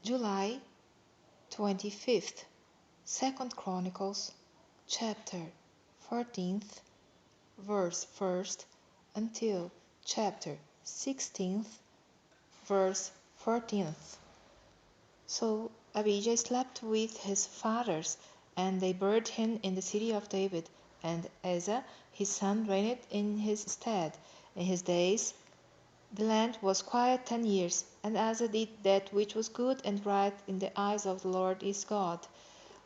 July 25th, 2nd Chronicles, chapter 14th, verse 1st, until chapter 16th, verse 14th. So Abijah slept with his fathers, and they buried him in the city of David, and Asa his son reigned in his stead. In his days the land was quiet 10 years, and Asa did that which was good and right in the eyes of the Lord his God.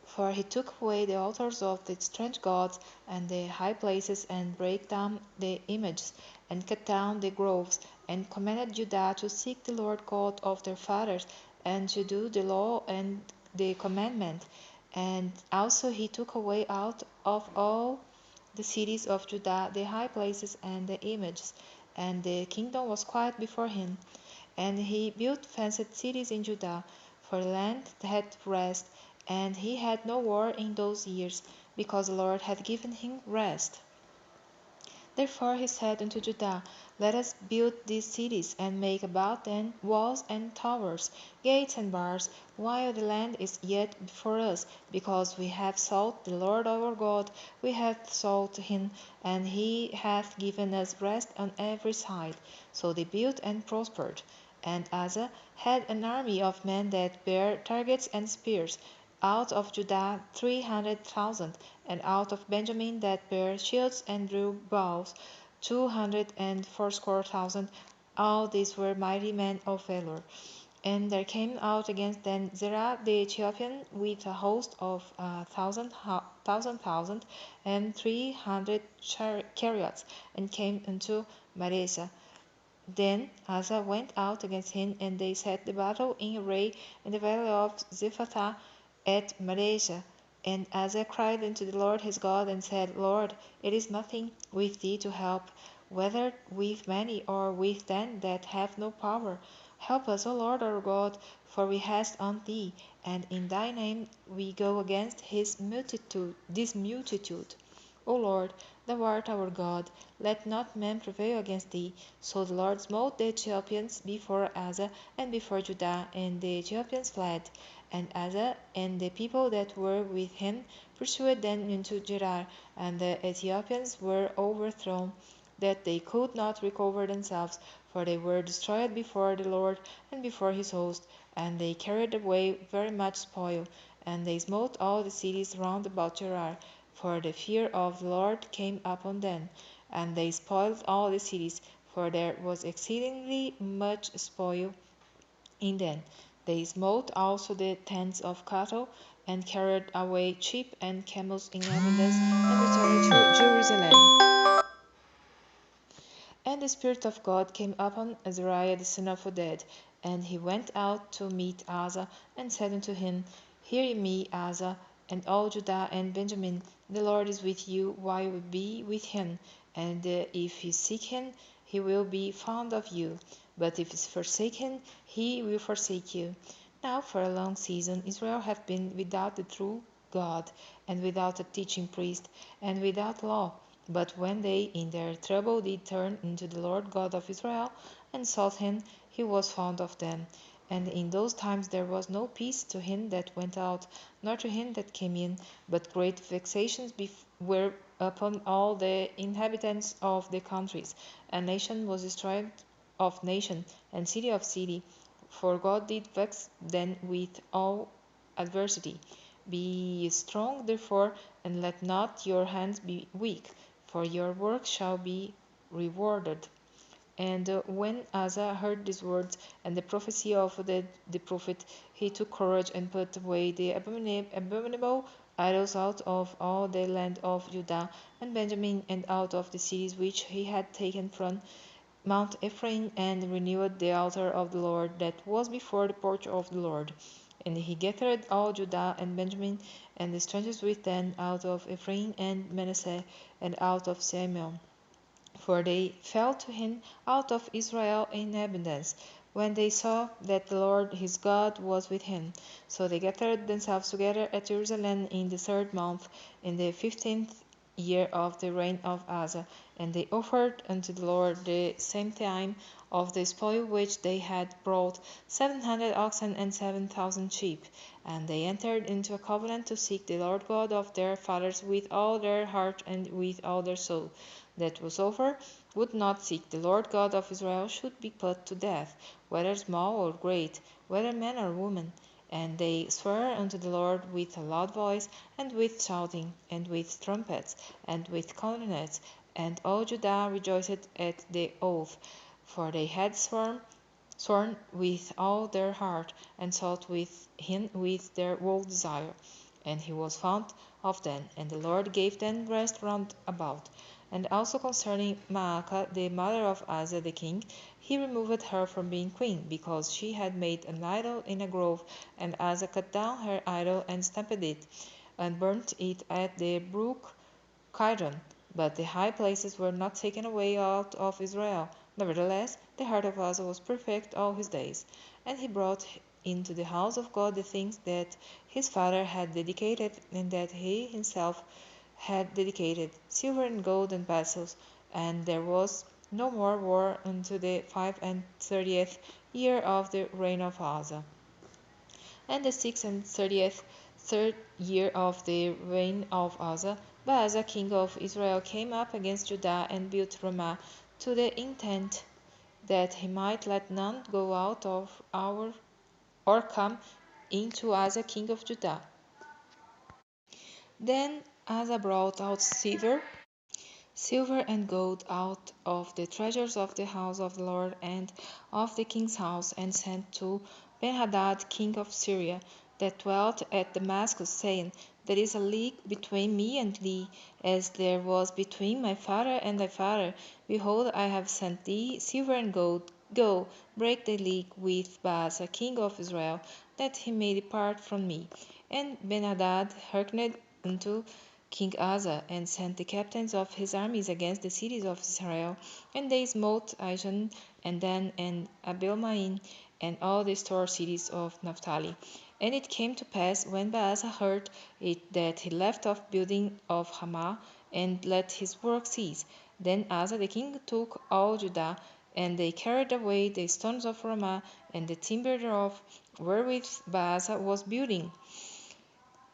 For he took away the altars of the strange gods and the high places, and brake down the images, and cut down the groves, and commanded Judah to seek the Lord God of their fathers, and to do the law and the commandment. And also he took away out of all the cities of Judah the high places and the images, and the kingdom was quiet before him. And he built fenced cities in Judah, for the land had rest, and he had no war in those years, because the Lord had given him rest. Therefore he said unto Judah, Let us build these cities, and make about them walls and towers, gates and bars, while the land is yet before us, because we have sought the Lord our God, we have sought him, and he hath given us rest on every side. So they built and prospered. And Asa had an army of men that bare targets and spears, out of Judah 300,000, and out of Benjamin that bare shields and drew bows 280,000. All these were mighty men of valor. And there came out against them Zerah the Ethiopian with a host of 1,000, and 300 chariots, and came unto Mareshah. Then Asa went out against him, and they set the battle in array in the valley of Zephathah at Mareshah. And Asa cried unto the Lord his God, and said, Lord, it is nothing with thee to help, whether with many or with ten that have no power. Help us, O Lord our God, for we haste on thee, and in thy name we go against this multitude. O Lord, thou art our God, let not man prevail against thee. So the Lord smote the Ethiopians before Asa and before Judah, and the Ethiopians fled. And Asa and the people that were with him pursued them into Gerar, and the Ethiopians were overthrown, that they could not recover themselves, for they were destroyed before the Lord and before his host, and they carried away very much spoil, and they smote all the cities round about Gerar, for the fear of the Lord came upon them, and they spoiled all the cities, for there was exceedingly much spoil in them. They smote also the tents of cattle, and carried away sheep and camels in abundance, and returned to Jerusalem. And the Spirit of God came upon Azariah the son of Oded, and he went out to meet Asa, and said unto him, Hear me, Asa, and all Judah and Benjamin, the Lord is with you while you be with him, and if you seek him, he will be found of you. But if you forsake him, he will forsake you. Now for a long season Israel hath been without the true God, and without a teaching priest, and without law. But when they in their trouble did turn unto the Lord God of Israel, and sought him, he was found of them. And in those times there was no peace to him that went out, nor to him that came in, but great vexations were upon all the inhabitants of the countries. And nation was destroyed of nation, and city of city, for God did vex them with all adversity. Be ye strong therefore, and let not your hands be weak, for your work shall be rewarded. And when Asa heard these words and the prophecy of the prophet, he took courage and put away the abominable idols out of all the land of Judah and Benjamin, and out of the cities which he had taken from Mount Ephraim, and renewed the altar of the Lord that was before the porch of the Lord. And he gathered all Judah and Benjamin, and the strangers with them out of Ephraim and Manasseh, and out of Simeon, for they fell to him out of Israel in abundance, when they saw that the Lord his God was with him. So they gathered themselves together at Jerusalem in the 3rd month, in the 15th year of the reign of Asa, and they offered unto the Lord the same time of the spoil which they had brought, 700 oxen and 7,000 sheep. And they entered into a covenant to seek the Lord God of their fathers with all their heart and with all their soul. That whosoever would not seek the Lord God of Israel should be put to death, whether small or great, whether man or woman. And they sware unto the Lord with a loud voice, and with shouting, and with trumpets, and with cornets. And all Judah rejoiced at the oath, for they had sworn with all their heart, and sought with him with their whole desire. And he was found of them, and the Lord gave them rest round about. And also concerning Maacah, the mother of Asa the king, he removed her from being queen, because she had made an idol in a grove, and Asa cut down her idol, and stamped it, and burnt it at the brook Kidron. But the high places were not taken away out of Israel. Nevertheless, the heart of Asa was perfect all his days. And he brought into the house of God the things that his father had dedicated, and that he himself had dedicated, silver and gold and vessels. And there was no more war unto the 35th year of the reign of Asa. And the 36th third year of the reign of Asa, Baasa king of Israel came up against Judah and built Ramah, to the intent that he might let none go out of our or come into Asa king of Judah. Then Asa brought out silver and gold out of the treasures of the house of the Lord and of the king's house, and sent to Benhadad king of Syria, that dwelt at Damascus, saying, There is a league between me and thee, as there was between my father and thy father. Behold, I have sent thee silver and gold. Go, break the league with Baasa king of Israel, that he may depart from me. And Benhadad hearkened unto King Asa, and sent the captains of his armies against the cities of Israel, and they smote Ijon, and Dan, and Abelmaim, and all the store cities of Naphtali. And it came to pass, when Baasa heard it, that he left off building of Ramah, and let his work cease. Then Asa the king took all Judah, and they carried away the stones of Ramah, and the timber thereof, wherewith Baasa was building.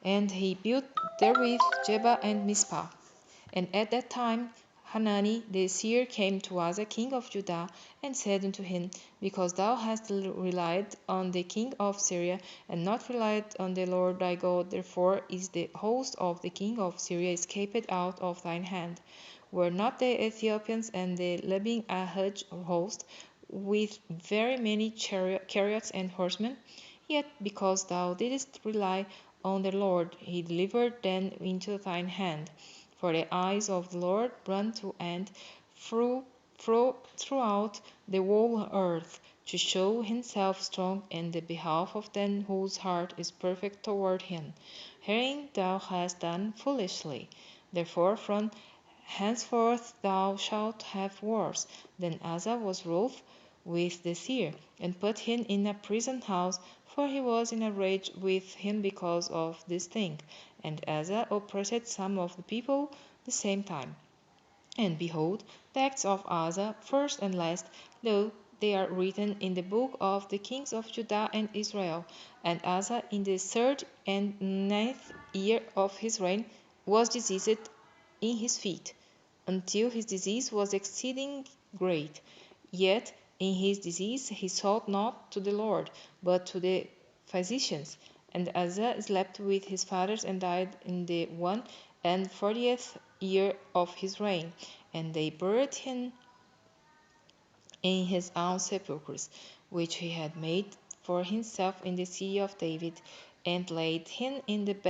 And he built therewith Jebah and Mizpah. And at that time Hanani the seer came to Asa king of Judah, and said unto him, Because thou hast relied on the king of Syria, and not relied on the Lord thy God, therefore is the host of the king of Syria escaped out of thine hand. Were not the Ethiopians and the Libyan a huge host, with very many chariots and horsemen? Yet because thou didst rely on the Lord, he delivered them into thine hand. For the eyes of the Lord run to and throughout the whole earth, to show himself strong in the behalf of them whose heart is perfect toward him. Herein thou hast done foolishly. Therefore from henceforth thou shalt have wars. Then Asa was wroth with the seer, and put him in a prison house, for he was in a rage with him because of this thing. And Asa oppressed some of the people the same time. And behold, the acts of Asa, first and last, lo, they are written in the book of the kings of Judah and Israel. And Asa, in the 39th year of his reign, was diseased in his feet, until his disease was exceeding great. Yet in his disease he sought not to the Lord, but to the physicians. And Asa slept with his fathers, and died in the 41st year of his reign. And they buried him in his own sepulchres, which he had made for himself in the city of David, and laid him in the bed